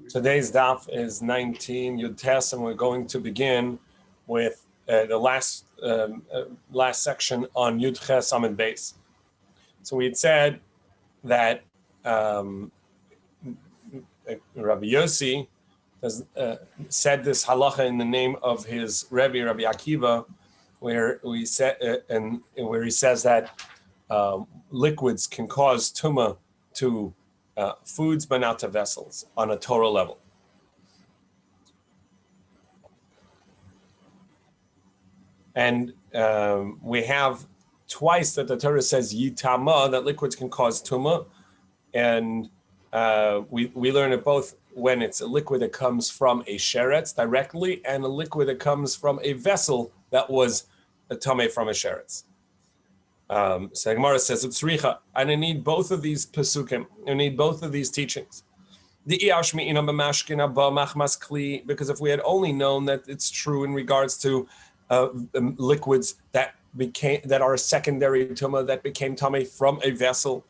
Today's daf is 19 Yud Tes, and we're going to begin with the last section on Yud Ches Amid Beis. So we had said that Rabbi Yossi said this halacha in the name of his Rebbe, Rabbi Akiva, where he said where he says that liquids can cause tumah to foods, but not to vessels on a Torah level. And we have twice that the Torah says yitama, that liquids can cause tumah, and we learn it both when it's a liquid that comes from a sheretz directly and a liquid that comes from a vessel that was a tameh from a sheretz. So the Gemara says, and I need both of these pesukim. I need both of these teachings. Because if we had only known that it's true in regards to liquids that are secondary tumah, that became tameh from a vessel,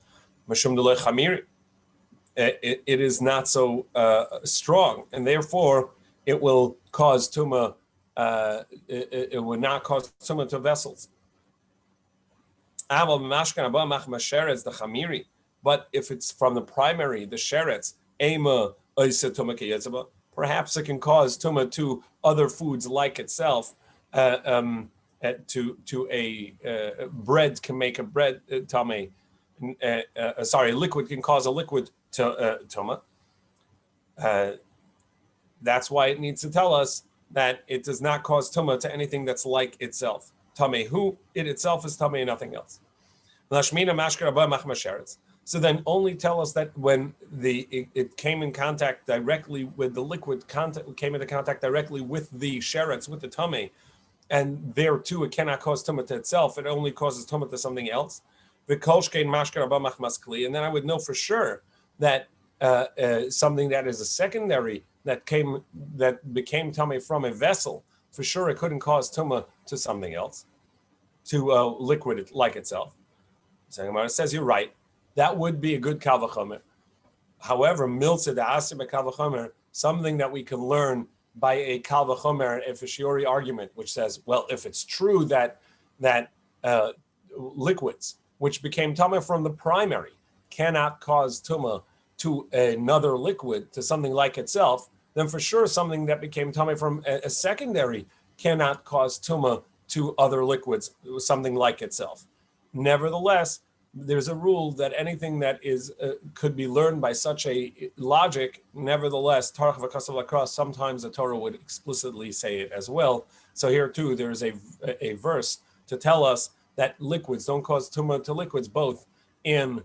it is not so strong, and therefore it will cause tumah. It would not cause tumah to vessels. But if it's from the primary, the sheretz, perhaps it can cause tumah to other foods like itself. To a bread can make a bread tameh. Liquid can cause a liquid to tumah. That's why it needs to tell us that it does not cause tumah to anything that's like itself. Tameh hu, it itself is tameh and nothing else. So then only tell us that when it came in contact directly with the liquid, came into contact directly with the sheretz, with the tameh, and there too it cannot cause tumah to itself, it only causes tumah to something else. And then I would know for sure that something that is a secondary that became tameh from a vessel, for sure it couldn't cause tumah to something else, to liquid like itself. So Gemara says you're right. That would be a good kal v'chomer. However, miltzah da'aseh b'kal v'chomer, something that we can learn by a kal v'chomer, a fishiori argument, which says, well, if it's true that liquids which became tameh from the primary cannot cause tumah to another liquid, to something like itself, then for sure something that became tameh from a secondary cannot cause tumah to other liquids, something like itself. Nevertheless, there's a rule that anything that is could be learned by such a logic, nevertheless, tarach v'kasav lakras, sometimes the Torah would explicitly say it as well. So here too, there's a verse to tell us that liquids don't cause tumah to liquids, both in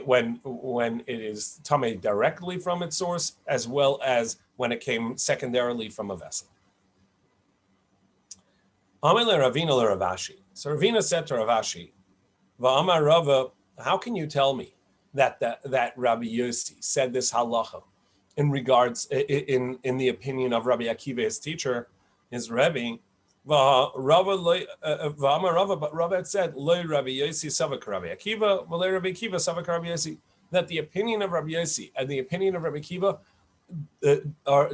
when it is tameh directly from its source, as well as when it came secondarily from a vessel. Amele Ravina le Ravashi. So Ravina said to Ravashi, Va'amar Rava, how can you tell me that Rabbi Yossi said this halacha in regards in the opinion of Rabbi Akiva, his teacher, his Rebbe? Va'amar Rava, but Rava had said, Lo Rabbi Yossi savak Rabbi Akiva, Lo Rabbi Akiva savak Rabbi Yossi, that the opinion of Rabbi Yossi and the opinion of Rabbi Akiva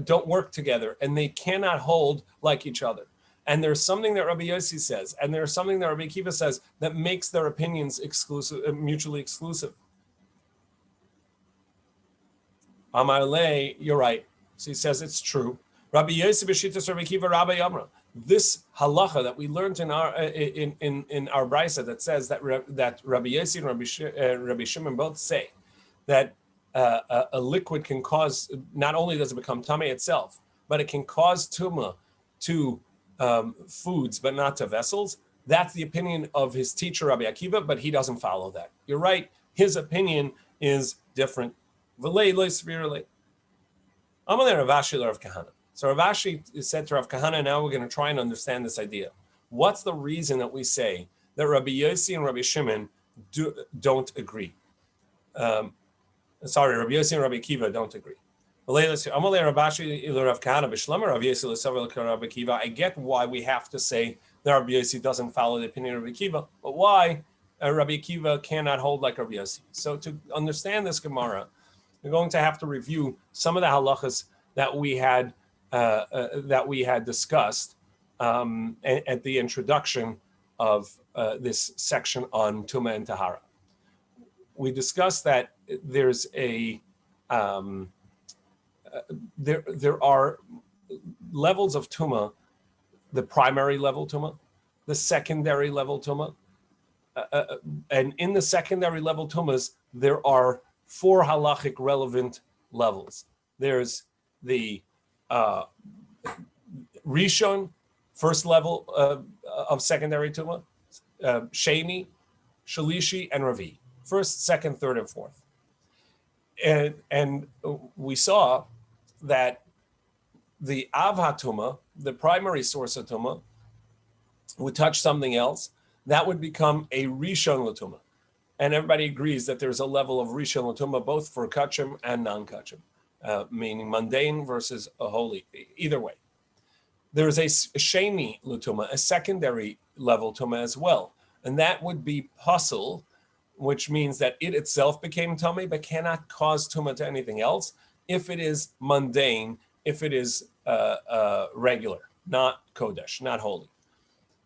don't work together, and they cannot hold like each other. And there's something that Rabbi Yossi says, and there's something that Rabbi Akiva says that makes their opinions mutually exclusive. Amar Le, you're right. So he says it's true. Rabbi Yossi b'shittas Rabbi Akiva Rabbi Amra. This halacha that we learned in our brisa that says that Rabbi Yossi and Rabbi Shimon both say that a liquid can cause, not only does it become tameh itself, but it can cause tumah to foods, but not to vessels. That's the opinion of his teacher, Rabbi Akiva, but he doesn't follow that. You're right. His opinion is different. So Ravashi said to Rav Kahana, now we're going to try and understand this idea. What's the reason that we say that Rabbi Yossi and Rabbi Shimon don't agree? Rabbi Yossi and Rabbi Akiva don't agree. I get why we have to say that Rabbi Yossi doesn't follow the opinion of Rabbi Akiva, but why Rabbi Akiva cannot hold like Rabbi Yossi. So to understand this Gemara, we're going to have to review some of the halachas that we had discussed at the introduction of this section on Tumah and Tahara. We discussed that there's there are levels of Tumah, the primary level Tumah, the secondary level Tumah, and in the secondary level Tumahs, there are 4 halachic relevant levels. There's the Rishon, first level of secondary Tumah, Sheni, Shalishi, and Ravi. First, second, third, and fourth. And we saw that the Avha Tumah, the primary source of Tumah, would touch something else. That would become a Rishon L'Tumah. And everybody agrees that there's a level of Rishon L'Tumah both for Kachim and non-Kachim, meaning mundane versus a holy, either way. There's a Sheni L'Tumah, a secondary level Tumah as well. And that would be Pasul, which means that it itself became Tumah, but cannot cause Tumah to anything else if it is mundane, if it is regular, not Kodesh, not holy.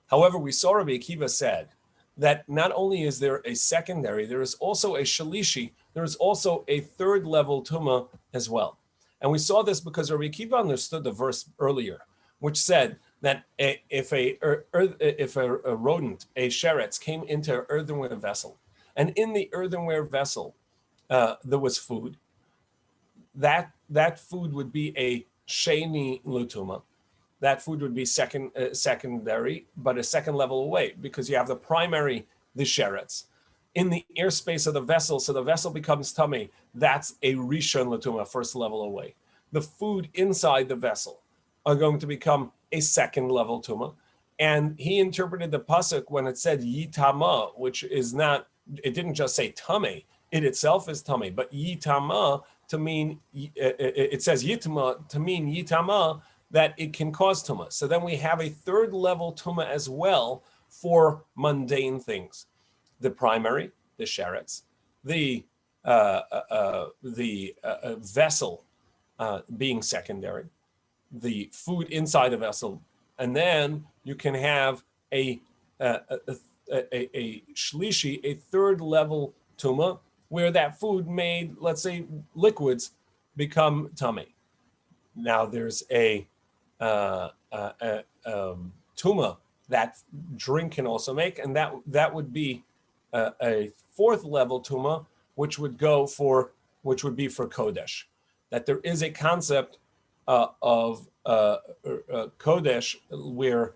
However, we saw Rabbi Akiva said that not only is there a secondary, there is also a Shalishi, there is also a third level Tumah as well. And we saw this because Rabbi Akiva understood the verse earlier, which said that if a rodent, a sheretz, came into an earthenware vessel, and in the earthenware vessel there was food, that food would be a Sheni L'Tumah. That food would be secondary, but a second level away, because you have the primary, the sheretz, in the airspace of the vessel, so the vessel becomes tummy. That's a Rishon L'Tumah, first level away. The food inside the vessel are going to become a second level Tumah. And he interpreted the pasuk when it said Yitama, which is not, it didn't just say tummy, it itself is tummy, but Yitama to mean, it says Yitama to mean Yitama, that it can cause Tumah. So then we have a third level Tumah as well for mundane things. The primary, the sheretz, the vessel being secondary, the food inside the vessel, and then you can have a shlishi, a third level Tumah, where that food made, let's say, liquids become tummy. Now there's a Tumah that drink can also make, and that would be a fourth level Tumah, which would be for Kodesh. That there is a concept of Kodesh where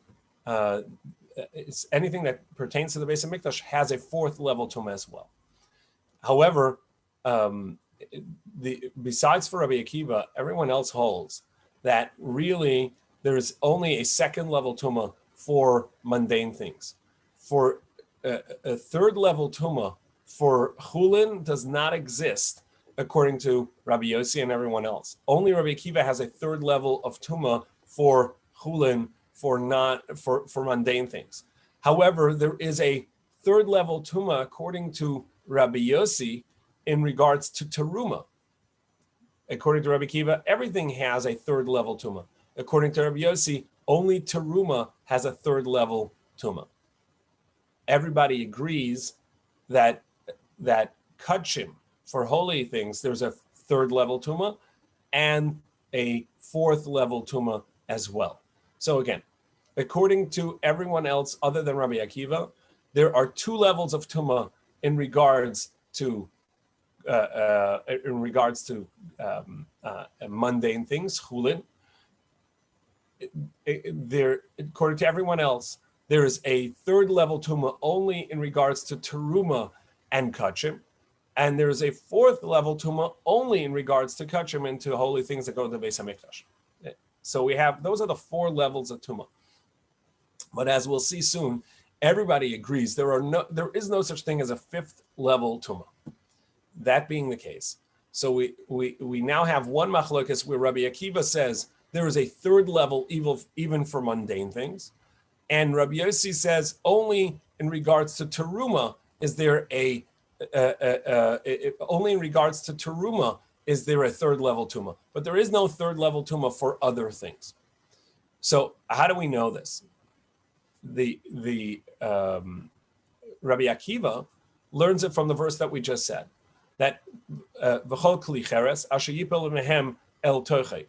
it's anything that pertains to the Beis HaMikdash has a fourth level Tumah as well. However, besides for Rabbi Akiva, everyone else holds that really there is only a second level Tumah for mundane things. For a third level Tumah for Chulin does not exist according to Rabbi Yossi and everyone else. Only Rabbi Akiva has a third level of Tumah for Chulin, for mundane things. However, there is a third level Tumah according to Rabbi Yossi in regards to Teruma. According to Rabbi Akiva, everything has a third level Tumah. According to Rabbi Yossi, only Teruma has a third level Tumah. Everybody agrees that Kachim, for holy things, there's a third level Tumah and a fourth level Tumah as well. So again, according to everyone else other than Rabbi Akiva, there are 2 levels of Tumah in regards to mundane things, chulin. According to everyone else, there is a third level Tumah only in regards to teruma and kachim, and there is a fourth level Tumah only in regards to kachim and to holy things that go to the Beis HaMikdash. So we have, those are the 4 levels of Tumah. But as we'll see soon, everybody agrees there is no such thing as a 5th level Tumah. That being the case, so we now have one machlokas where Rabbi Akiva says there is a 3rd level even for mundane things, and Rabbi Yossi says only in regards to teruma is there only in regards to teruma is there a third level tuma. But there is no third level tuma for other things. So how do we know this? The Rabbi Akiva learns it from the verse that we just said, that v'chol kli cheres asher yipol mehem el tochei,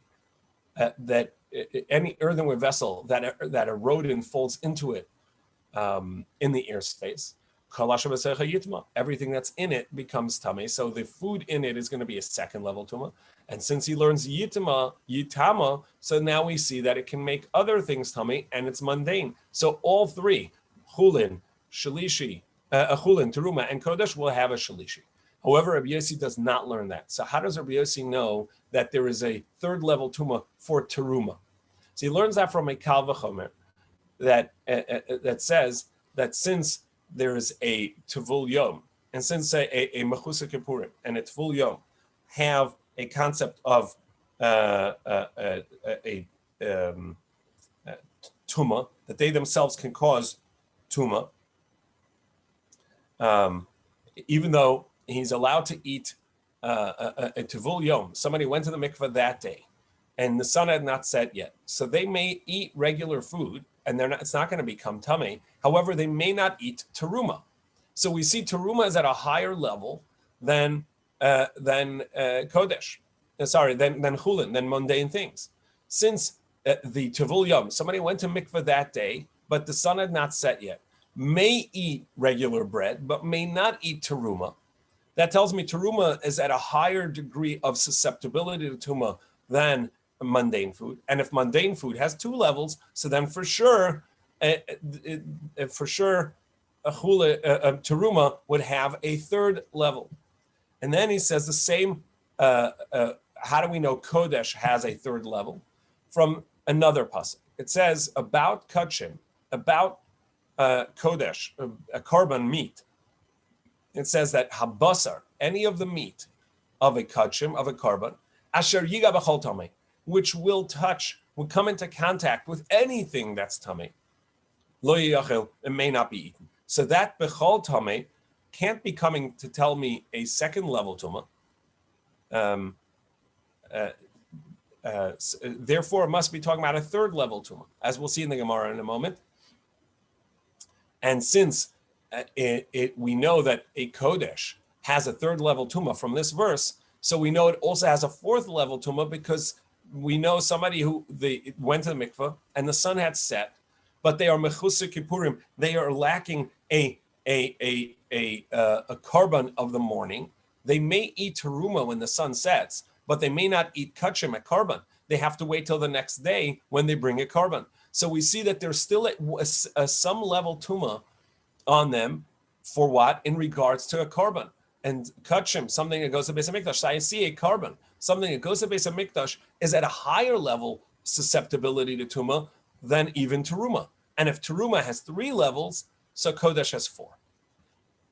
that any earthenware vessel that a rodent falls into it in the airspace, everything that's in it becomes tummy. So the food in it is going to be a second level tuma. And since he learns yitama, so now we see that it can make other things tummy, and it's mundane. So all three, chulin, shalishi, chulin, teruma, and kodesh will have a shalishi. However, Rabbi Yossi does not learn that. So how does Rabbi Yossi know that there is a third level tuma for teruma? So he learns that from a kal v'chomer that says that since there is a tevul yom, and since a mechusa kippurim and a tevul yom have a concept of tuma, that they themselves can cause tuma, even though he's allowed to eat a tevul yom. Somebody went to the mikveh that day, and the sun had not set yet, so they may eat regular food, and it's not going to become tummy. However, they may not eat teruma. So we see teruma is at a higher level than kodesh. Than chulin, than mundane things. Since the tevul yom, somebody went to mikveh that day, but the sun had not set yet, may eat regular bread, but may not eat teruma. That tells me teruma is at a higher degree of susceptibility to tuma than mundane food. And if mundane food has two levels, so then for sure teruma would have a third level. And then he says the same. How do we know kodesh has a third level? From another pasuk. It says about kachim, about kodesh, a korban meat. It says that habasar, any of the meat of a kachim, of a korban, asher yiga b'chol tamei, which will come into contact with anything that's tummy, lo yachil, it may not be eaten. So that b'chol tamei can't be coming to tell me a second level tuma. Therefore, it must be talking about a third level tuma, as we'll see in the Gemara in a moment. And since we know that a kodesh has a third level tuma from this verse, so we know it also has a fourth level tuma because we know somebody who they went to the mikveh and the sun had set, but they are mechusa kippurim. They are lacking a korban of the morning. They may eat teruma when the sun sets, but they may not eat kachim at korban. They have to wait till the next day when they bring a korban. So we see that there's still some level tuma on them for what? In regards to a korban. And kachim, something that goes to Beis HaMikdash. So I see a korban, something that goes to Beis HaMikdash is at a higher level susceptibility to tuma than even teruma. And if teruma has 3 levels, so kodesh has 4.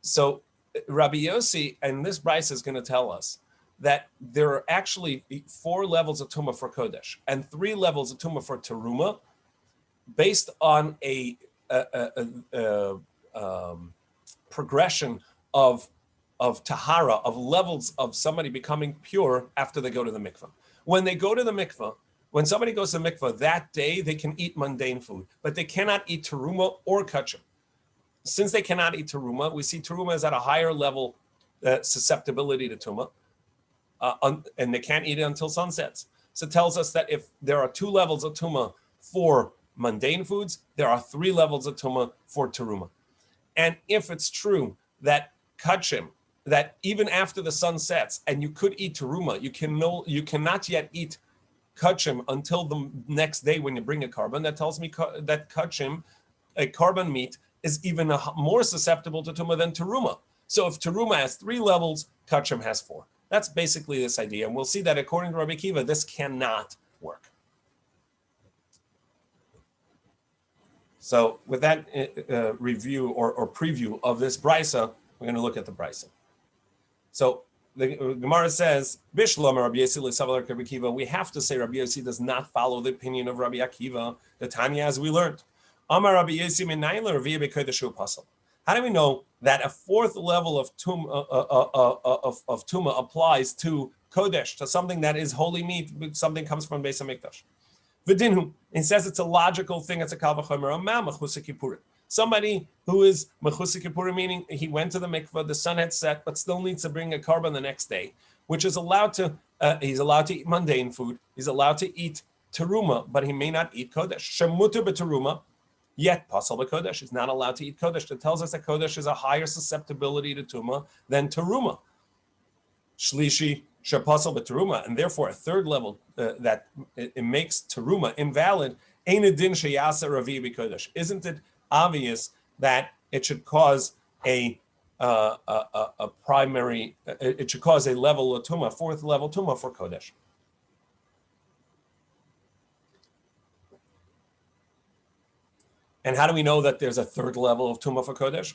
So Rabbi Yossi, and this Bryce is going to tell us that there are actually 4 levels of tuma for kodesh and 3 levels of tuma for teruma, based on a progression of tahara, of levels of somebody becoming pure after they go to the mikveh. When they go to the mikveh, when somebody goes to the mikveh that day, they can eat mundane food, but they cannot eat teruma or kachim. Since they cannot eat teruma, we see teruma is at a higher level susceptibility to tuma, and they can't eat it until sunsets. So it tells us that if there are 2 levels of tuma for mundane foods, there are 3 levels of tuma for teruma. And if it's true that kachim, that even after the sun sets and you could eat teruma, you cannot yet eat kachim until the next day when you bring a korban, that tells me that kachim, a korban meat, is even more susceptible to tuma than teruma. So if teruma has 3 levels, kachim has 4. That's basically this idea. And we'll see that according to Rabbi Akiva, this cannot work. So with that review or preview of this brisa, we're going to look at the brisa. So the Gemara says, Bishlam Rabbi Yossi l'savar Rabbi Akiva. We have to say Rabbi Yossi does not follow the opinion of Rabbi Akiva, the Tanya, as we learned. Amar Rabbi Yossi minayin l'Raviyah b'kodeshu pasal. How do we know that a 4th level of tuma applies to kodesh, to something that is holy meat, something comes from Beis HaMikdash. V'dinhu, it says it's a logical thing, it's a kal v'chomer, a ma mechusik kippurim. Somebody who is mechusik kippurim, meaning he went to the mikvah, the sun had set, but still needs to bring a korban the next day, which is allowed to, he's allowed to eat mundane food, he's allowed to eat teruma, but he may not eat kodesh. Shemuter b'teruma, yet pasal b'kodesh, is not allowed to eat kodesh. That tells us that kodesh is a higher susceptibility to tuma than teruma. Shlishi shapasal b'teruma, and therefore a third level that it makes teruma invalid. Ein adin sheyasa ravi b'kodesh. Isn't it obvious that it should cause a primary? It should cause a level of tuma, fourth level tuma for kodesh. And how do we know that there's a third level of tuma for kodesh?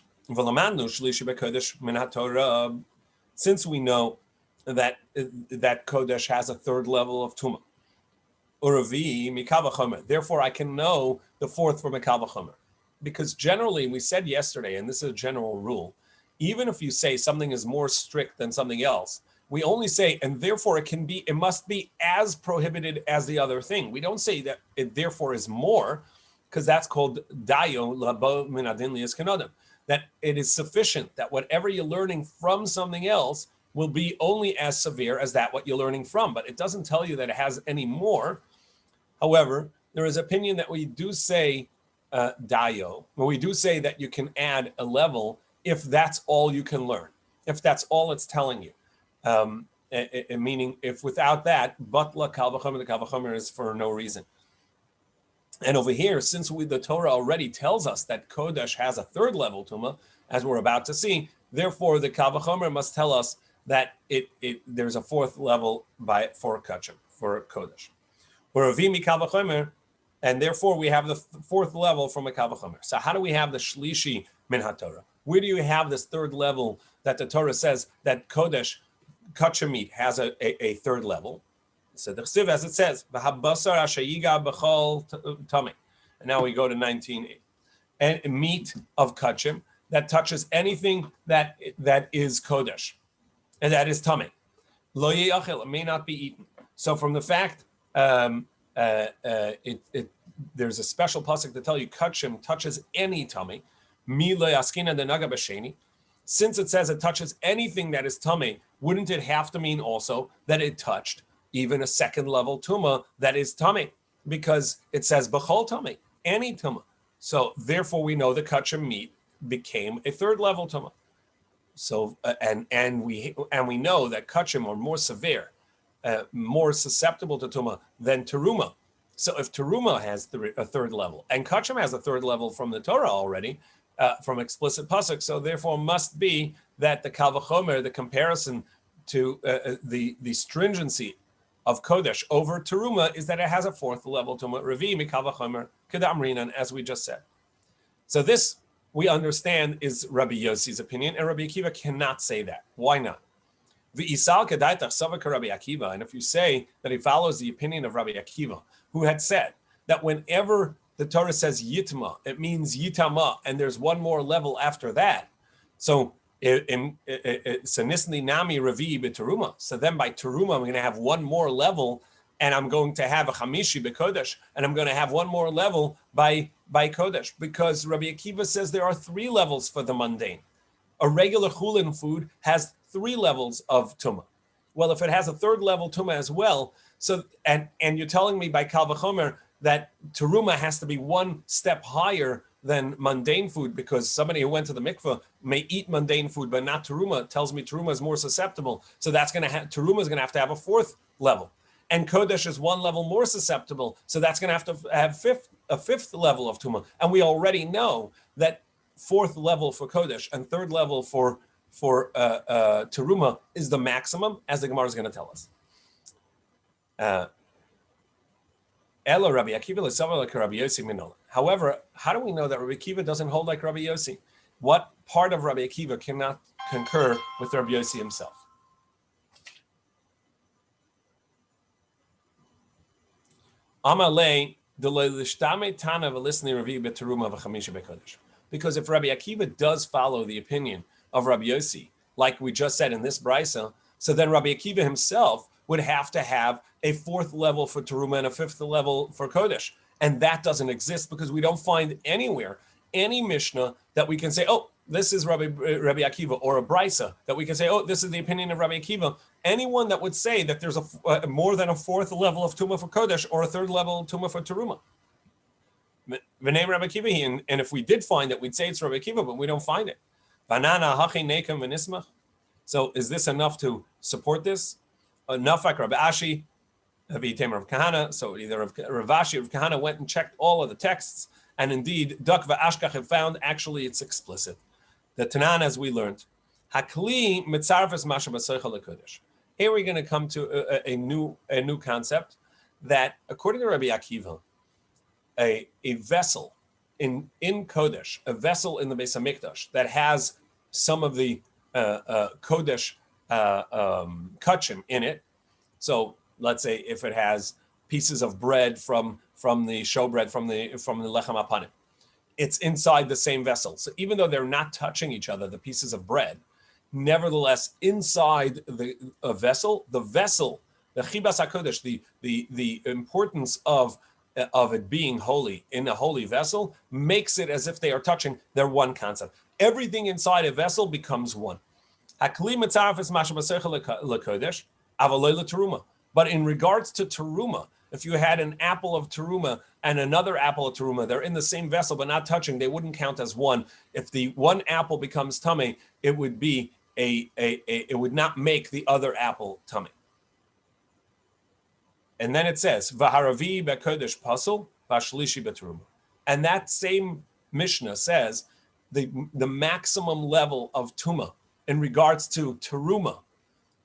Since we know that kodesh has a third level of tuma, therefore I can know the fourth from a kal v'chomer. Because generally, we said yesterday, and this is a general rule, even if you say something is more strict than something else, we only say, and therefore it must be as prohibited as the other thing. We don't say that it therefore is more, because that's called dayo labo min adin lias kanodem. That it is sufficient that whatever you're learning from something else will be only as severe as that what you're learning from. But it doesn't tell you that it has any more. However, there is opinion that we do say dayo, when we do say that you can add a level if that's all you can learn, if that's all it's telling you. Meaning, if without that, batla kal v'chomer, the kal v'chomer is for no reason. And over here, since the Torah already tells us that kodesh has a third level tuma, as we're about to see, therefore the kal v'chomer must tell us that there's a fourth level for kodesh. We're avimi kal v'chomer, and therefore we have the fourth level from a kal v'chomer. So how do we have the shlishi min haTorah? Where do you have this third level that the Torah says that kodesh, kosher meat, has a third level? So the chsiv, as it says, v'habasar ashayiga b'chol tamei. And now we go to 19:8. And meat of kachim that touches anything that is kodesh, and that is tamei. Lo yechel, it may not be eaten. So from the fact, there's a special pasuk to tell you kachim touches any tamei. Mi lo yaskina denaga b'sheni. Since it says it touches anything that is tamei, wouldn't it have to mean also that it touched even a second level tuma that is tummy, because it says b'chol tummy, any tuma. So therefore we know the kosher meat became a third level tuma. So and we know that kachim are more severe, more susceptible to tuma than teruma. So if teruma has a third level and kachim has a third level from the Torah already, from explicit pasuk, so therefore must be that the kal v'chomer, the comparison to the stringency of kodesh over teruma is that it has a fourth level tuma, revi mikal v'chomer kedamrinan, as we just said. So this we understand is Rabbi Yossi's opinion, and Rabbi Akiva cannot say that. Why not? V'isal kedaitach savak Rabbi Akiva, and if you say that he follows the opinion of Rabbi Akiva, who had said that whenever the Torah says yitma, it means yitama, and there's one more level after that. So nisni nami revi b'teruma. So then by teruma, I'm going to have one more level, and I'm going to have a chamishi b'kodesh, and I'm going to have one more level by kodesh, because Rabbi Akiva says there are three levels for the mundane. A regular chulin food has three levels of tuma. Well, if it has a third level tuma as well, so and you're telling me by kal v'chomer that teruma has to be one step higher than mundane food, because somebody who went to the mikveh may eat mundane food but not teruma, tells me teruma is more susceptible. So teruma is going to have to have a fourth level, and kodesh is one level more susceptible. So that's going to have a fifth level of tuma. And we already know that fourth level for kodesh and third level for teruma is the maximum, as the Gemara is going to tell us. Ela Rabbi Akiva l'sava like Rabbi Yossi minola. However, how do we know that Rabbi Akiva doesn't hold like Rabbi Yossi? What part of Rabbi Akiva cannot concur with Rabbi Yossi himself? Amalei deloishtame tana v'lisnei Rabbi b'teruma v'chamisha b'kodesh. Because if Rabbi Akiva does follow the opinion of Rabbi Yossi, like we just said in this brisa, so then Rabbi Akiva himself would have to have a fourth level for teruma and a fifth level for kodesh. And that doesn't exist because we don't find anywhere any Mishnah that we can say, oh, this is Rabbi Akiva, or a Brisa that we can say, oh, this is the opinion of Rabbi Akiva. Anyone that would say that there's a more than a fourth level of Tumah for Kodesh or a third level of Tumah for Teruma. V'nei Rabbi Akiva, and if we did find it, we'd say it's Rabbi Akiva, but we don't find it. Banana hachi nekam v'nismach. So is this enough to support this? Nafak Rabbi Ashi, Avitem Rav Kahana. So either Rav Ashi or Rav Kahana went and checked all of the texts, and indeed, Dak v'Ashkach have found actually it's explicit. The Tanan, as we learned, Hakli mitzarfes masha b'soicha lekodesh. Here we're going to come to a new concept that, according to Rabbi Akiva, a vessel in Kodesh, a vessel in the Beis Hamikdash that has some of the Kodesh kachim in it. So let's say if it has pieces of bread from the showbread, from the lechem apanim, it's inside the same vessel. So even though they're not touching each other, the pieces of bread, nevertheless, inside the vessel, the chibas hakodesh, the importance of it being holy in a holy vessel makes it as if they are touching. They're one concept. Everything inside a vessel becomes one. Hakli mitzaref is masha b'seicha lekodesh, avaloi leteruma. But in regards to teruma, if you had an apple of teruma and another apple of teruma, they're in the same vessel but not touching, they wouldn't count as one. If the one apple becomes tummy, it would be it would not make the other apple tummy. And then it says, V'haravi b'kodesh pasul, v'ashlishi b'teruma. And that same Mishnah says the maximum level of tuma in regards to teruma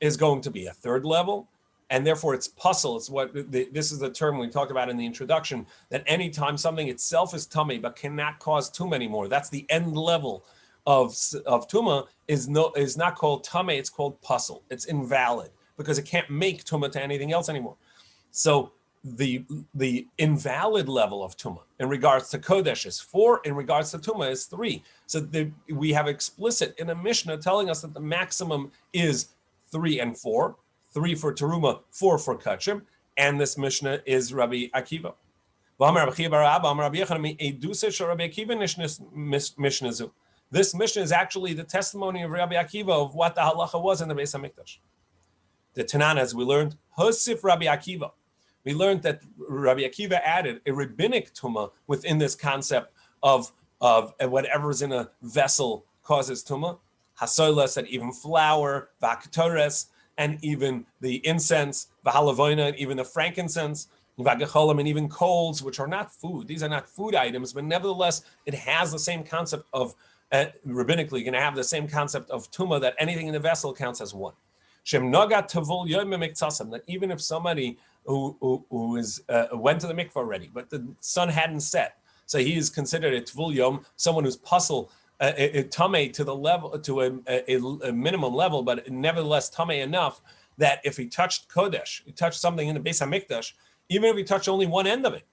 is going to be a third level, and therefore it's pasul. It's what this is the term we talked about in the introduction, that anytime something itself is tummy but cannot cause tuma anymore, that's the end level of tuma, is not called tummy, it's called pasul. It's invalid because it can't make tuma to anything else anymore. So the invalid level of tuma in regards to kodesh is 4, in regards to tuma is 3. So we have explicit in a Mishnah telling us that the maximum is 3 and 4, 3 for teruma, 4 for kachim, and this Mishnah is Rabbi Akiva. This Mishnah is actually the testimony of Rabbi Akiva of what the halacha was in the Beis Hamikdash. The Tanan, as we learned, Hosif Rabbi Akiva. We learned that Rabbi Akiva added a rabbinic tuma within this concept of whatever's in a vessel causes tuma. Hasolas, that even flour, v'aktores, and even the incense, v'halavoina, and even the frankincense, v'agacholim, and even coals, which are not food. These are not food items, but nevertheless, it has the same concept of, rabbinically, going to have the same concept of tuma, that anything in the vessel counts as one. That even if somebody who went to the mikvah already, but the sun hadn't set, so he is considered a tvul yom, someone who's pasul, tamei to the level, to a minimum level, but nevertheless tamei enough that if he touched kodesh, he touched something in the Beis Hamikdash, even if he touched only one end of it,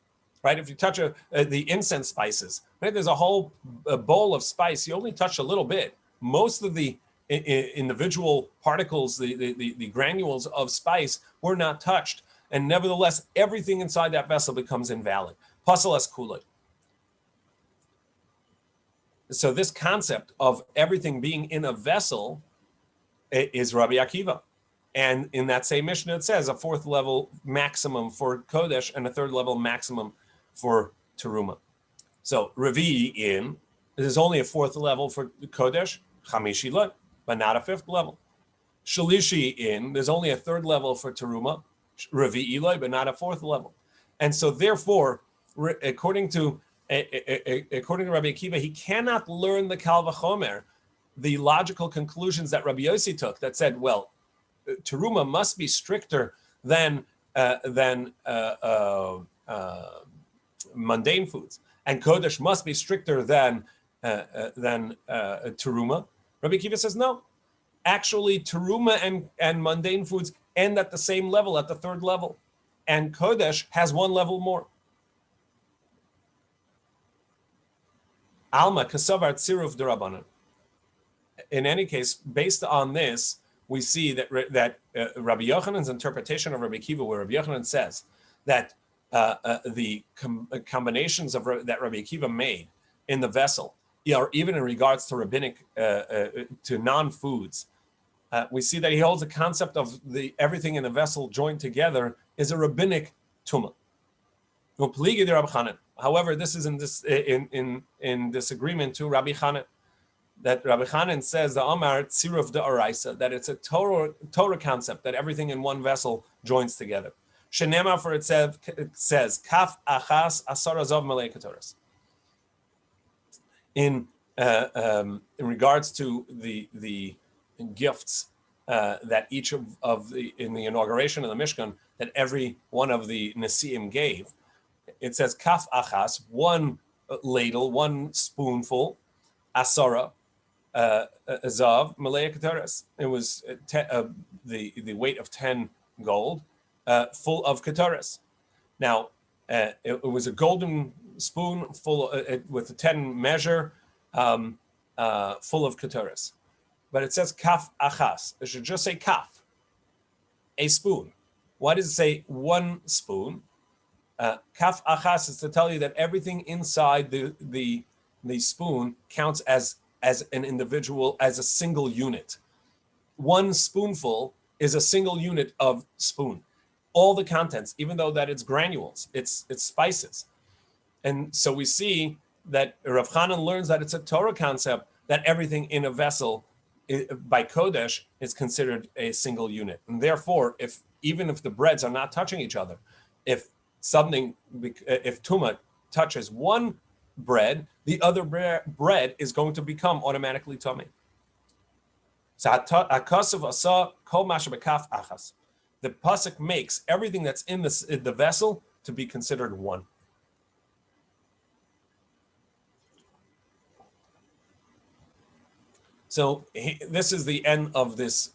right? If you touch the incense spices, right? There's a whole bowl of spice. You only touch a little bit. Most of the individual particles, the granules of spice were not touched, and nevertheless, everything inside that vessel becomes invalid. Pasal es kulei. So this concept of everything being in a vessel is Rabbi Akiva. And in that same Mishnah, it says a 4th level maximum for Kodesh and a 3rd level maximum for Teruma. So Revi'i there's only a 4th level for Kodesh, Chamishi lo, but not a 5th level. Shalishi there's only a 3rd level for Teruma, Revi'i lo, but not a 4th level. And so therefore, according to Rabbi Akiva, he cannot learn the Kal V'chomer, the logical conclusions that Rabbi Yossi took, that said, well, teruma must be stricter than mundane foods, and kodesh must be stricter than teruma. Rabbi Akiva says no. Actually, teruma and mundane foods end at the same level, at the 3rd level, and kodesh has 1 level more. Alma kasavar tziruf derabanan. In any case, based on this, we see that Rabbi Yochanan's interpretation of Rabbi Akiva, where Rabbi Yochanan says that the combinations that Rabbi Akiva made in the vessel, or even in regards to rabbinic to non-foods, we see that he holds the concept of everything in the vessel joined together is a rabbinic tumah. However, this is in disagreement to Rabbi Chanan, that Rabbi Chanan says the Amar Tziruf de Araisa, that it's a Torah concept, that everything in one vessel joins together. Shenema, for it says Kaf Achas Asarazov Malei Ketoras. In regards to the gifts that each of in the inauguration of the Mishkan, that every one of the Nesiim gave, it says Kaf Achas, one ladle, one spoonful, Asara, Zav, Malei Ketoras. It was the weight of 10 gold, full of Ketoras. Now, it was a golden spoon full with a 10 measure, full of Ketoras. But it says Kaf Achas. It should just say Kaf, a spoon. Why does it say one spoon? Kaf Achas is to tell you that everything inside the spoon counts as an individual, as a single unit. One spoonful is a single unit of spoon. All the contents, even though that it's granules, it's spices. And so we see that Rav Chanan learns that it's a Torah concept, that everything in a vessel by Kodesh is considered a single unit. And therefore, even if the breads are not touching each other, if Tumah touches one bread, the other bread is going to become automatically Tumah. So the pasuk makes everything that's in the vessel to be considered one. So this is the end of this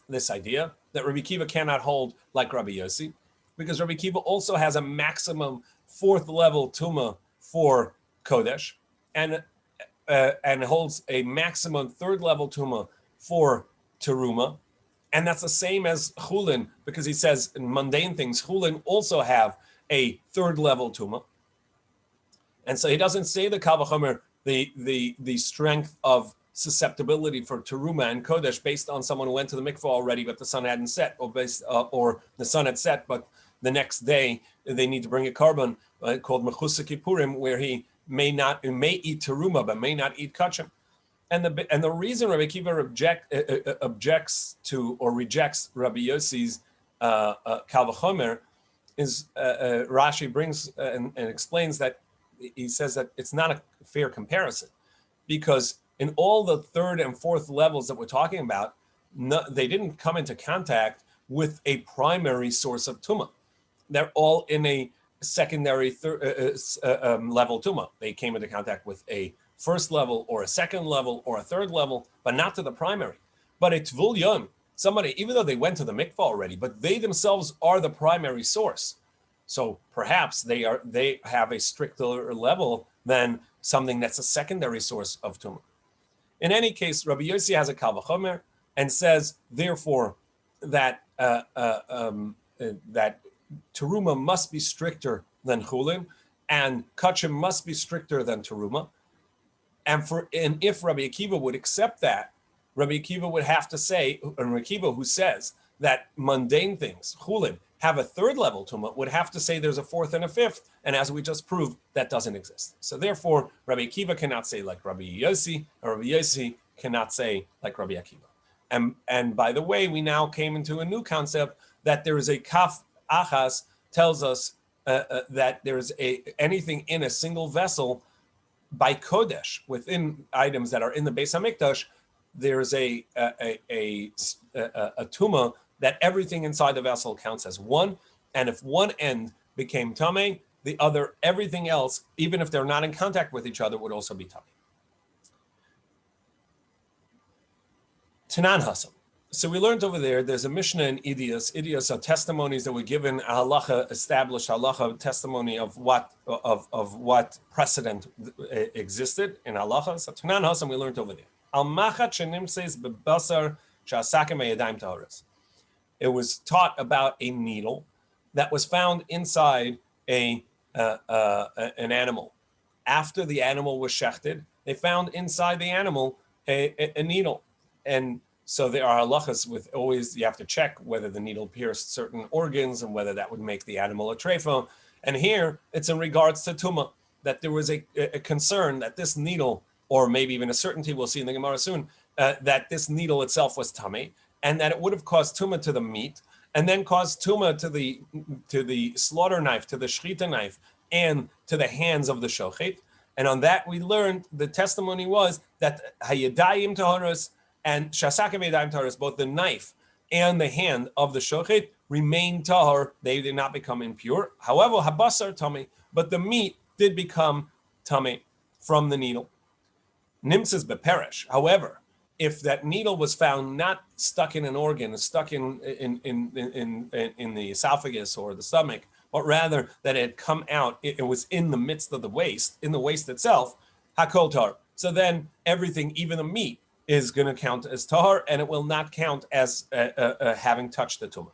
this idea that Rabbi Akiva cannot hold like Rabbi Yossi, because Rabbi Akiva also has a maximum 4th level tumah for Kodesh, and holds a maximum 3rd level tumah for Teruma, and that's the same as Chulin, because he says in mundane things, Chulin also have a 3rd level tumah, and so he doesn't say the Kal V'chomer, the strength of susceptibility for Teruma and Kodesh based on someone who went to the mikvah already, but the sun hadn't set, or the sun had set, but the next day they need to bring a carbon called Mechusa Kippurim, where he may eat Teruma but may not eat Kachim. And the reason Rabbi Akiva objects to or rejects Rabbi Yossi's Kal V'chomer is Rashi brings and explains that he says that it's not a fair comparison, because in all the 3rd and 4th levels that we're talking about, they didn't come into contact with a primary source of tumah. They're all in a secondary level tumah. They came into contact with a 1st level or a 2nd level or a 3rd level, but not to the primary. But it's Tvul somebody, even though they went to the mikvah already, but they themselves are the primary source. So perhaps they have a stricter level than something that's a secondary source of tumah. In any case, Rabbi Yossi has a Kal V'chomer and says, therefore, that that Teruma must be stricter than Chulin, and Kachim must be stricter than Teruma. And if Rabbi Akiva would accept that, Rabbi Akiva would have to say, and Rabbi Akiva who says that mundane things, Chulin, have a 3rd level tumah, would have to say there's a 4th and a 5th, and as we just proved, that doesn't exist. So therefore, Rabbi Akiva cannot say like Rabbi Yossi, or Rabbi Yossi cannot say like Rabbi Akiva. And by the way, we now came into a new concept that there is a Kaf Achas tells us that there is anything in a single vessel by Kodesh, within items that are in the Beis HaMikdash, there is a tumah that everything inside the vessel counts as one, and if one end became tamei, the other, everything else, even if they're not in contact with each other, would also be tamei. Tanan Hasam. So we learned over there's a Mishnah in Idias. Idias are testimonies that were given, a halacha, established halacha, testimony of what precedent existed in halacha. So Tanan Hasam we learned over there. Al machat shenimseis bebasar she'asakim hayadayim taharos. It was taught about a needle that was found inside an animal. After the animal was shechted, they found inside the animal a needle. And so there are halachas with always, you have to check whether the needle pierced certain organs and whether that would make the animal a trefa. And here it's in regards to tumah, that there was a concern that this needle, or maybe even a certainty, we'll see in the Gemara soon, that this needle itself was tummy, and that it would have caused tumah to the meat, and then caused tumah to the slaughter knife, to the shechita knife, and to the hands of the shochet. And on that we learned, the testimony was that hayadayim taharos and shasakim hayadayim taharos, both the knife and the hand of the shochet remained tahar. They did not become impure. However, habasar tummy, but the meat did become tummy from the needle. Nimtzes beperish. However, if that needle was found not stuck in an organ, stuck in the esophagus or the stomach, but rather that it had come out, it was in the midst of the waist, in the waist itself, hakol tar. So then everything, even the meat, is going to count as tahar, and it will not count as having touched the tumah.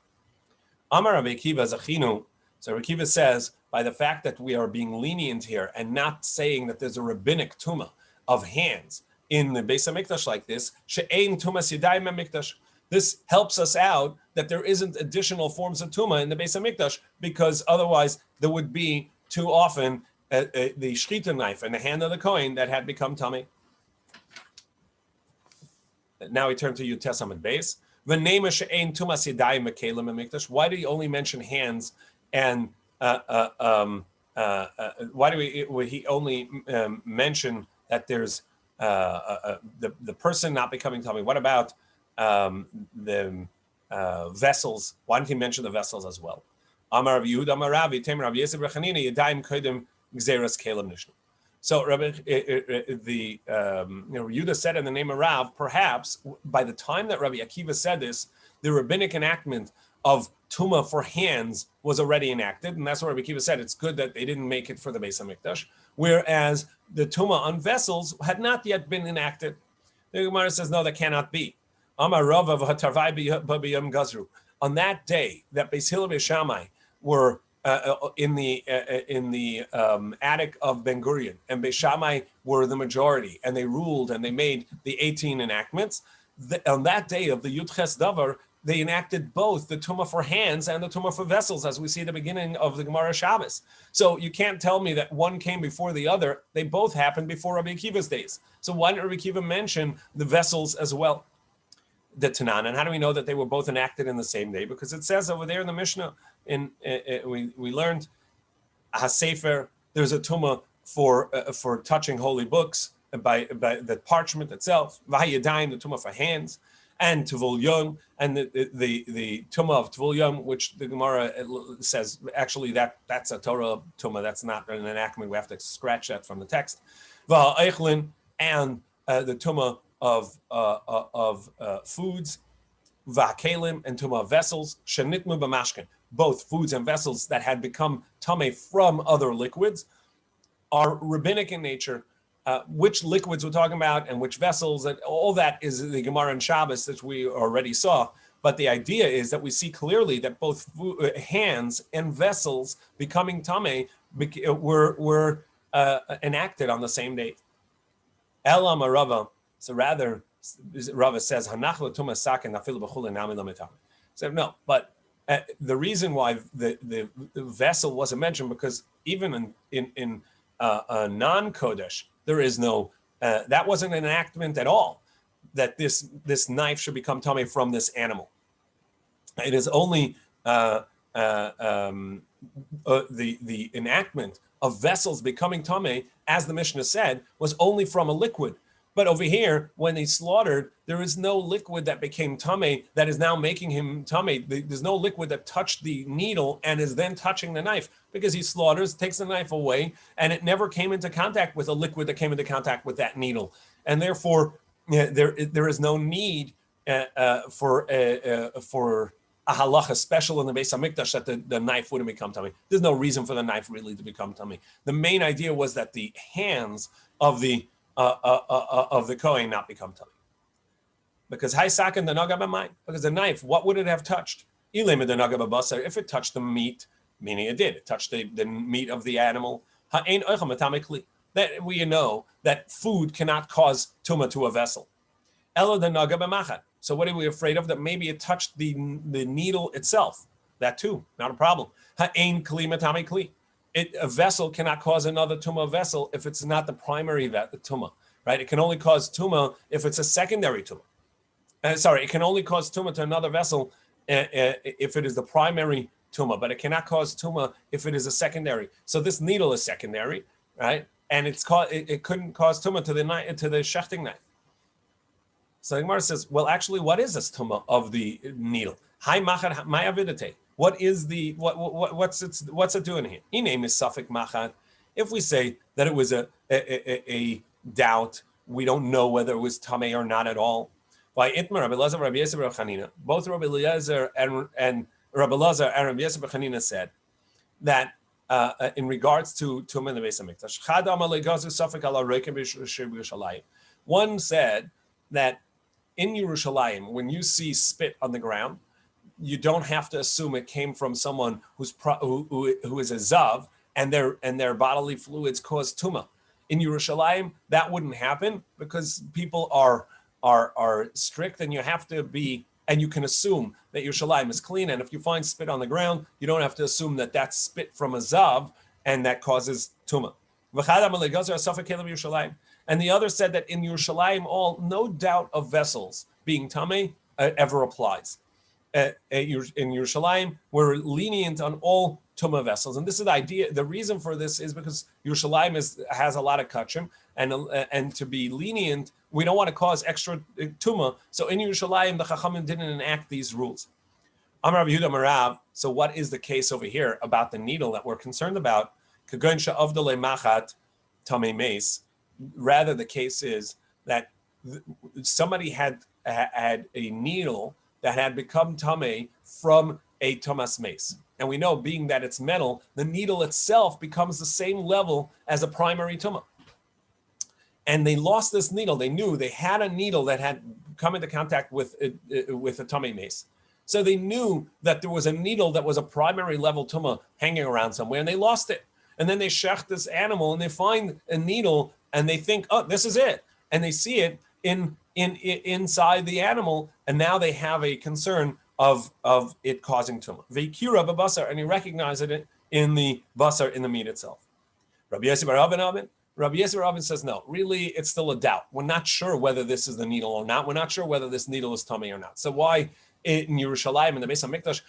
Amar Rabbi Akiva Zachinu. So Rabbi Akiva says, by the fact that we are being lenient here and not saying that there's a rabbinic tumah of hands in the Beis HaMikdash like this, she'ein tumas yadayim HaMikdash. This helps us out that there isn't additional forms of tumah in the Beis HaMikdash, because otherwise there would be too often the shechita knife and the hand of the kohen that had become tummy. Now we turn to Yutes Amud Beis. V'neima she'ein tumas yadayim mekelim HaMikdash. Why do you only mention hands and why do he only mention that there's the person not becoming tummy? What about the vessels? Why didn't he mention the vessels as well? Amar Rav Yehuda Amar Ravi Tamer Rav Yosef Rechanina Yadayim Kodim Gzeras Kelim Nishnu. So Rabbi Yehuda said in the name of Rav, perhaps by the time that Rabbi Akiva said this, the rabbinic enactment of tumah for hands was already enacted, and that's what Rabbi Akiva said. It's good that they didn't make it for the Beis HaMikdash, whereas the tumah on vessels had not yet been enacted. The Gemara says, no, that cannot be. Amar Rav of Hatarvai b'yom Gazru. On that day that Beis Hillel and Shammai were in the attic of Ben Gurion, and Beis Shammai were the majority, and they ruled and they made the 18 enactments. On that day of the Yud Ches Davar, they enacted both the tumah for hands and the tumah for vessels, as we see at the beginning of the Gemara Shabbos. So you can't tell me that one came before the other. They both happened before Rabbi Akiva's days. So why didn't Rabbi Akiva mention the vessels as well? The Tanan. And how do we know that they were both enacted in the same day? Because it says over there in the Mishnah, we learned HaSefer, there's a tumah for touching holy books by the parchment itself. V'hayadayim, the tumah for hands. And Tevul Yom, and the tumah of Tevul Yom, which the Gemara says actually that's a Torah tumah, that's not an enactment. We have to scratch that from the text. V'ha'eichlin, and the tumah of foods, v'ha'kelim, and tumah of vessels, shenitmu b'mashkin, both foods and vessels that had become tameh from other liquids, are rabbinic in nature. Which liquids we're talking about and which vessels, and all that is the Gemara and Shabbos that we already saw. But the idea is that we see clearly that both hands and vessels becoming tameh were enacted on the same date. Elam Rava. So rather, Rava says, Hanachla Tuma Sakin Nafilu B'chulin Nami Lamitam. So no, but the reason why the vessel wasn't mentioned, because even in a non-Kodesh, there is no, that wasn't an enactment at all, that this knife should become tameh from this animal. It is only the enactment of vessels becoming tameh, as the Mishnah said, was only from a liquid. But over here, when he slaughtered, there is no liquid that became tameh that is now making him tameh. There's no liquid that touched the needle and is then touching the knife, because he slaughters, takes the knife away, and it never came into contact with a liquid that came into contact with that needle. And therefore, there is no need for a halacha special in the Beis HaMikdash that the knife wouldn't become tameh. There's no reason for the knife really to become tameh. The main idea was that the hands of the of the Kohen not become tummy. Because because the knife, what would it have touched? If it touched the meat, meaning it did, it touched the meat of the animal. That we know that food cannot cause tumah to a vessel. So what are we afraid of? That maybe it touched the needle itself. That too, not a problem. A vessel cannot cause another tumah vessel if it's not the primary tumah, right? It can only cause tumah if it's a secondary tumah. It can only cause tumah to another vessel if it is the primary tumah, but it cannot cause tumah if it is a secondary. So this needle is secondary, right? And it couldn't cause tumah to the shechting knife. So the Gemara says, well, actually, what is this tumah of the needle? Hi machat ma'avidate. What is the what's it doing here? Ine misafik machat. If we say that it was a doubt, we don't know whether it was tamei or not at all. By Itmar, Rabbi Lazar, Rabbi Yosef, Rabbi Chanina, both Rabbi Eliezer and Rabbi Lazar and Rabbi Yosef Chanina said that in regards to tumah in the Beis Hamikdash, one said that in Yerushalayim, when you see spit on the ground, you don't have to assume it came from someone who is a zav and their bodily fluids cause tumah. In Yerushalayim, that wouldn't happen because people are strict, and you have to be, and you can assume that Yerushalayim is clean. And if you find spit on the ground, you don't have to assume that that's spit from a zav and that causes tumah. And the other said that in Yerushalayim, no doubt of vessels being tamei ever applies. In Yerushalayim, we're lenient on all tumah vessels, and this is the idea. The reason for this is because Yerushalayim has a lot of kachim, and to be lenient, we don't want to cause extra tumah. So in Yerushalayim, the Chachamim didn't enact these rules. Amar Rabbi Yehuda Marav. So what is the case over here about the needle that we're concerned about? Kagon she'avdalei machat tamei meis. Rather, the case is that somebody had a needle that had become tamei from a tomas mace. And we know, being that it's metal, the needle itself becomes the same level as a primary tumah. And they lost this needle. They knew they had a needle that had come into contact with a tamei mace. So they knew that there was a needle that was a primary level tumah hanging around somewhere, and they lost it. And then they shech this animal, and they find a needle, and they think, oh, this is it. And they see it inside the animal, and now they have a concern of it causing tumah. Veikira b'basar, and he recognized it in the basar, in the meat itself. Rabbi Yosef Rabin says, no, really, it's still a doubt. We're not sure whether this is the needle or not. We're not sure whether this needle is tummy or not. So why in Yerushalayim, in the Beis Hamikdash,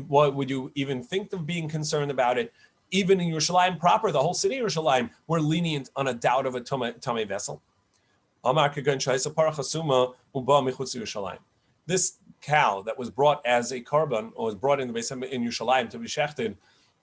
why would you even think of being concerned about it? Even in Yerushalayim proper, the whole city of Yerushalayim, we're lenient on a doubt of a tummy vessel. This cow that was brought as a korban, or was brought in the Beis in Yerushalayim to be shechted,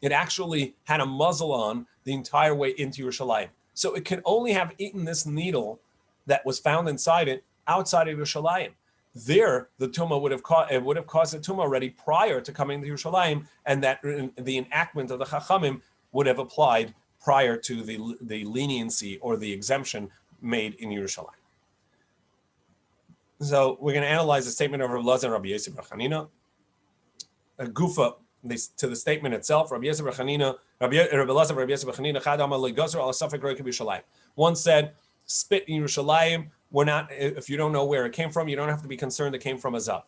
it actually had a muzzle on the entire way into Yerushalayim. So it can only have eaten this needle that was found inside it outside of Yerushalayim. There, the tumah would have caused a tumah already prior to coming to Yerushalayim, and that the enactment of the Chachamim would have applied prior to the leniency or the exemption made in Yerushalayim. So we're going to analyze the statement of Rabbi Lazar and Rabbi Yosef Chanina. Gufa to the statement itself. Rabbi Yosef Chanina, Rabbi Lazar, Rabbi Yosef Chanina. Chad Amar legazer al safek roik b'Yerushalayim. One said, spit in Yerushalayim. We're not. If you don't know where it came from, you don't have to be concerned. It came from a zav.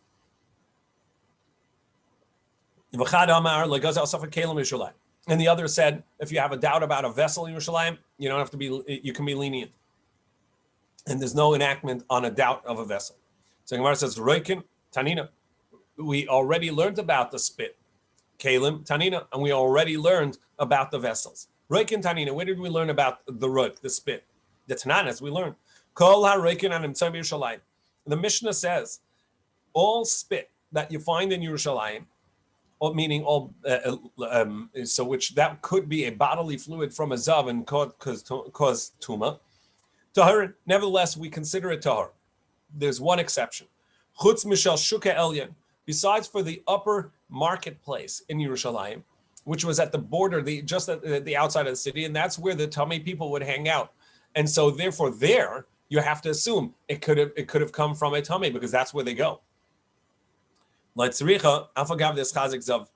V'chad Amar legazer al safek kelim b'Yerushalayim. And the other said, if you have a doubt about a vessel in Yerushalayim, you don't have to be. You can be lenient. And there's no enactment on a doubt of a vessel. So Gemara says, Roikin, Tanina. We already learned about the spit. Kalim, Tanina. And we already learned about the vessels. Roikin, Tanina. Where did we learn about the roik, the spit? The Tananas, we learned. Kol ha-roikin an imtzai b'Yerushalayim. The Mishnah says, all spit that you find in Yerushalayim, meaning all, so which that could be a bodily fluid from a zav and cause tumah, tahor, nevertheless, we consider it tahor. There's one exception. Chutz mishal shuka elyon. Besides for the upper marketplace in Yerushalayim, which was at the border, just at the outside of the city, and that's where the tamei people would hang out. And so therefore there you have to assume it could have come from a tummy because that's where they go. Leitzricha, afagav this chazik zav.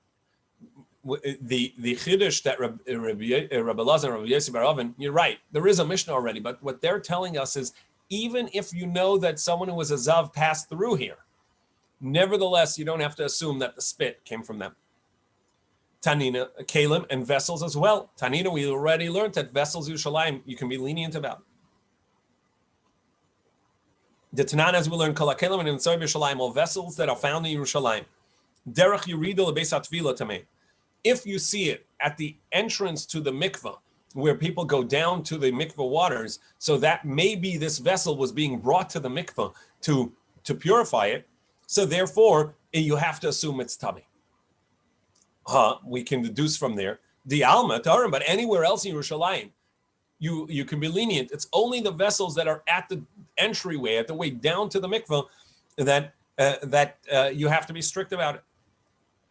The chiddush that Rabbi Lazar and Rabbi Yossi bar Oven, you're right. There is a Mishnah already, but what they're telling us is even if you know that someone who was a zav passed through here, nevertheless you don't have to assume that the spit came from them. Tanina, kalim, and vessels as well. Tanina, we already learned that vessels Yerushalayim you can be lenient about. The Tanan, as we learned, kol kalim and inside Yerushalayim, all vessels that are found in Yerushalayim. Derech Yerida lebeis hatvila tamei. If you see it at the entrance to the mikveh, where people go down to the mikveh waters, so that maybe this vessel was being brought to the mikveh to purify it, so therefore you have to assume it's tummy. We can deduce from there, the alma tarim, but anywhere else in Yerushalayim, you can be lenient. It's only the vessels that are at the entryway, at the way down to the mikveh, that you have to be strict about it.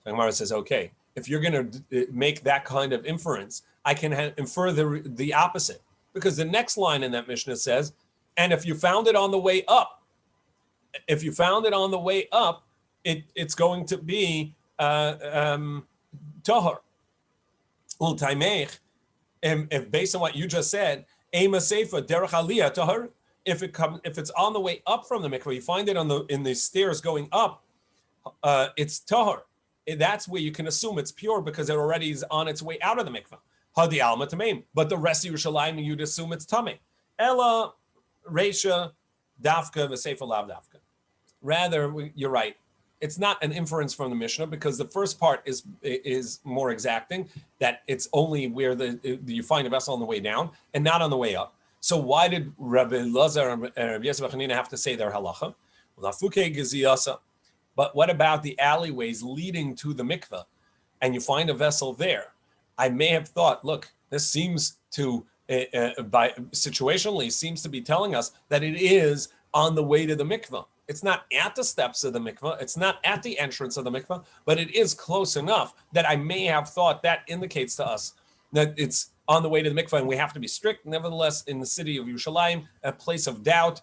So Gemara says, okay, if you're going to make that kind of inference, I can infer the opposite. Because the next line in that Mishnah says, and if you found it on the way up, it's going to be tahor. If based on what you just said, ema seifa derech aliyah tahor. If it's on the way up from the mikveh, you find it in the stairs going up, it's tahor. That's where you can assume it's pure because it already is on its way out of the mikveh. Hadi alma tameim. But the rest of Yerushalayim, you'd assume it's tamei. Ella reisha dafka v'seifa lav dafka. Rather, you're right. It's not an inference from the Mishnah because the first part is more exacting, that it's only where you find a vessel on the way down and not on the way up. So why did Rabbi Lazar and Rabbi Yosef have to say their halacha? But what about the alleyways leading to the mikveh, and you find a vessel there? I may have thought, look, this seems to, situationally, seems to be telling us that it is on the way to the mikveh. It's not at the steps of the mikveh. It's not at the entrance of the mikveh, but it is close enough that I may have thought that indicates to us that it's on the way to the mikveh, and we have to be strict. Nevertheless, in the city of Yerushalayim, a place of doubt,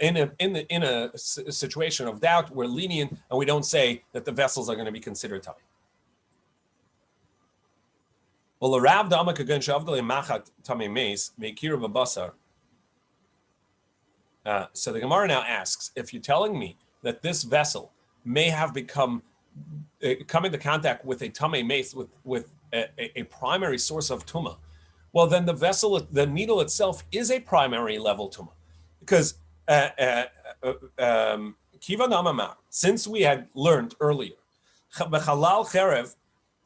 in a situation of doubt, we're lenient, and we don't say that the vessels are going to be considered tummy. Well, the Rav Dama Kagan Shavdale Machat Tummy Mace Meikir of a Basar. So the Gemara now asks, if you're telling me that this vessel may have come into contact with a tummy mace with a primary source of tumah, well then the needle itself is a primary level tumah, because Kiva Namamar, since we had learned earlier, B'chalal cherev,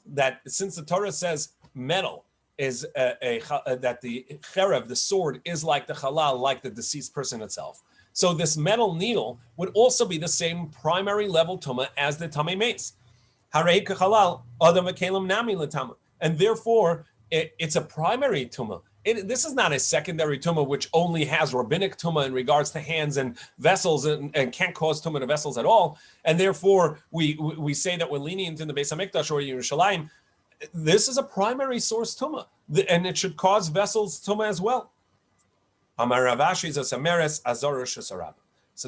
that since the Torah says metal is that the cherev, the sword, is like the halal, like the deceased person itself. So this metal needle would also be the same primary level tumah as the tamei mace. Harei kechalal adam v'kelim nami l'tama, and therefore it's a primary tumah. This is not a secondary tumah which only has rabbinic tumah in regards to hands and vessels and can't cause tumah to vessels at all. And therefore we say that we're lenient in the Beis Hamikdash or Yerushalayim. This is a primary source tumah, and it should cause vessels tumah as well. So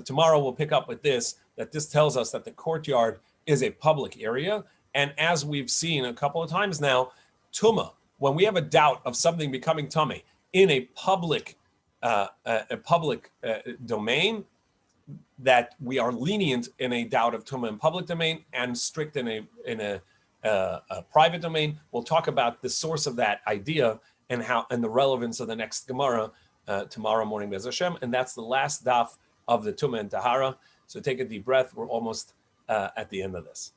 tomorrow we'll pick up with this, that this tells us that the courtyard is a public area. And as we've seen a couple of times now, tumah, when we have a doubt of something becoming tummy in a public domain, that we are lenient in a doubt of tumah in public domain and strict in a private domain. We'll talk about the source of that idea and the relevance of the next Gemara tomorrow morning, Be'ez Hashem, and that's the last daf of the Tumah and Tahara. So take a deep breath. We're almost at the end of this.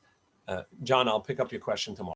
John, I'll pick up your question tomorrow.